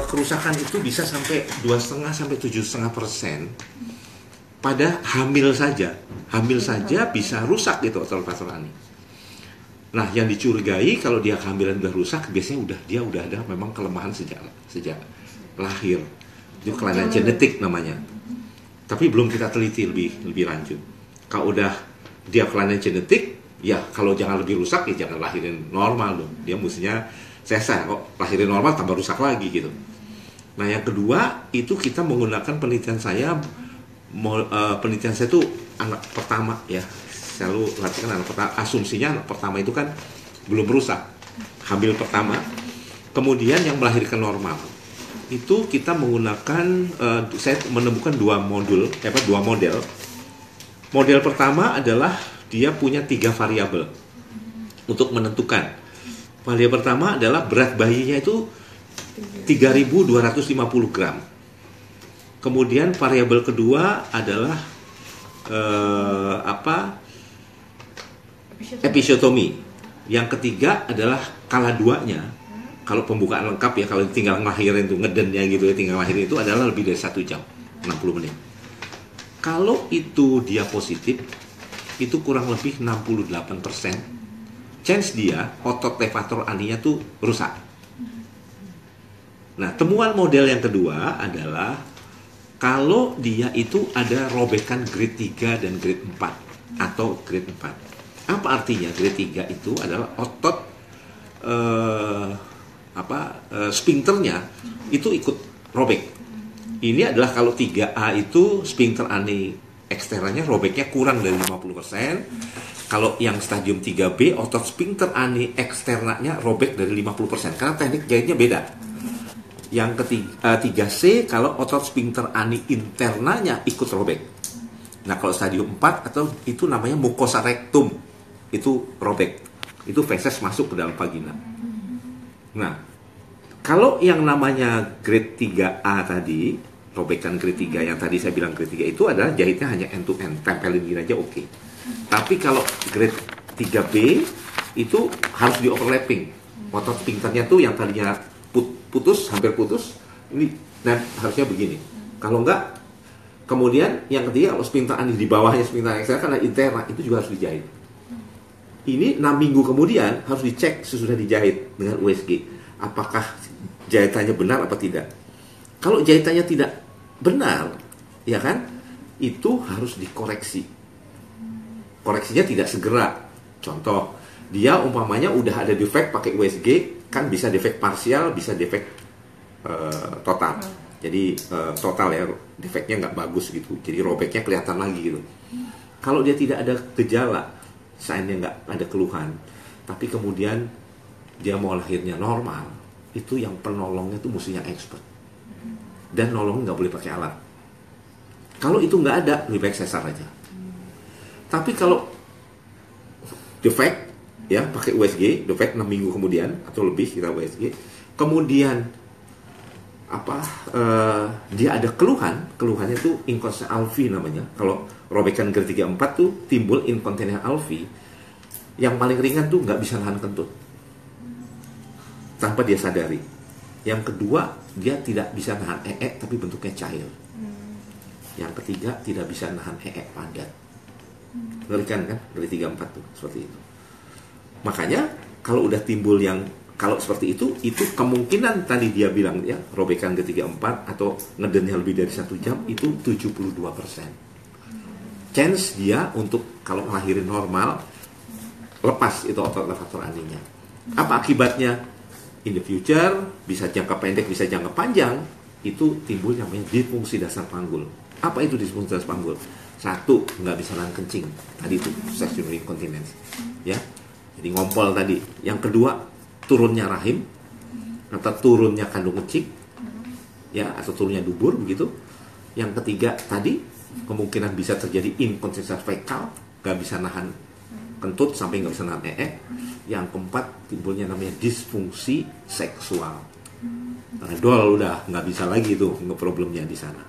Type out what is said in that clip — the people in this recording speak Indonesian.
kerusakan itu bisa sampai 2,5 sampai 7,5% pada hamil saja. Hamil saja bisa rusak gitu otot levator ani. Nah, yang dicurigai kalau dia kehamilan udah rusak, biasanya dia udah ada memang kelemahan sejak lahir. Itu kelainan genetik namanya. Tapi belum kita teliti lebih lanjut. Kalau udah dia kelainan genetik, ya kalau jangan lebih rusak ya jangan lahirin normal dong. Dia mestinya sesar, kok lahirin normal tambah rusak lagi gitu. Nah, yang kedua itu kita menggunakan penelitian saya itu anak pertama ya. Selalu perhatikan anak pertama, asumsinya anak pertama itu kan belum rusak, hamil pertama, kemudian yang melahirkan normal. Itu kita menggunakan, saya menemukan dua model. Model pertama adalah dia punya 3 variabel untuk menentukan. Variabel pertama adalah berat bayinya itu 3.250 gram. Kemudian variabel kedua adalah episiotomi. Yang ketiga adalah kala 2-nya. Kalau pembukaan lengkap ya, kalau tinggal ngelahirin itu ngedennya gitu ya, tinggal ngelahirin itu adalah lebih dari 1 jam, 60 menit. Kalau itu dia positif, itu kurang lebih 68% chance dia otot levator aninya tuh rusak. Nah, temuan model yang kedua adalah kalau dia itu ada robekan grade 3 dan grade 4 atau grade 4. Apa artinya grade 3 itu adalah otot sphincternya itu ikut robek. Ini adalah kalau 3A itu sphincter ani eksternalnya robeknya kurang dari 50%. Kalau yang stadium 3B otot sphincter ani eksternalnya robek dari 50% karena teknik jahitnya beda. Yang ketiga 3C kalau otot sphincter ani internalnya ikut robek. Nah, kalau stadium 4 atau itu namanya mucosa rectum itu robek. Itu feses masuk ke dalam vagina. Nah, kalau yang namanya grade 3A tadi, robekan grade 3 yang tadi saya bilang grade 3 itu adalah jahitnya hanya end to end, tempelin gini aja oke. Tapi kalau grade 3B itu harus di overlapping. Otot sphincternya tuh yang tadinya putus, hampir putus, ini dan harusnya begini. Kalau enggak, kemudian yang ketiga kalau sphincter ani di bawahnya sphincter eksternal karena interna itu juga harus dijahit. Ini 6 minggu kemudian harus dicek sesudah dijahit dengan USG. Apakah jahitannya benar apa tidak? Kalau jahitannya tidak benar, ya kan, itu harus dikoreksi. Koreksinya tidak segera. Contoh, dia umpamanya udah ada defek pakai USG, kan bisa defek parsial, bisa defek total. Jadi total ya, defeknya nggak bagus gitu. Jadi robeknya kelihatan lagi gitu. Kalau dia tidak ada gejala, sign-nya nggak ada keluhan, tapi kemudian dia mau lahirnya normal, itu yang penolongnya tuh mestinya expert. Dan nolong nggak boleh pakai alat. Kalau itu nggak ada, lebih baik sesar aja. Tapi kalau defect, ya pakai USG, defect 6 minggu kemudian atau lebih kita USG, kemudian dia ada keluhannya tuh inkontinensi alvi namanya. Kalau robekan grade 3-4 tuh timbul inkontinensi alvi. Yang paling ringan tuh nggak bisa nahan kentut tanpa dia sadari. Yang kedua, dia tidak bisa nahan tapi bentuknya cair. Yang ketiga, tidak bisa nahan padat. Ngerikan kan? Dari 3-4 tuh seperti itu. Makanya kalau udah timbul yang kalau seperti itu kemungkinan tadi dia bilang ya robekan ke 3-4 atau ngedennya lebih dari 1 jam itu 72%. Chance dia untuk kalau ngelahirin normal lepas itu otot levator aninya. Apa akibatnya? In the future bisa jangka pendek bisa jangka panjang itu timbul namanya disfungsi dasar panggul. Apa itu disfungsi dasar panggul? 1, nggak bisa nahan kencing. Tadi itu sexual incontinence. Ya. Jadi ngompol tadi. Yang kedua, turunnya rahim atau turunnya kandung kecil. Ya, atau turunnya dubur begitu. Yang ketiga tadi kemungkinan bisa terjadi inkontinensi fekal, nggak bisa nahan kentut sampai nggak bisa nahan Yang keempat timbulnya namanya disfungsi seksual. Nah, dol udah nggak bisa lagi itu problemnya di sana.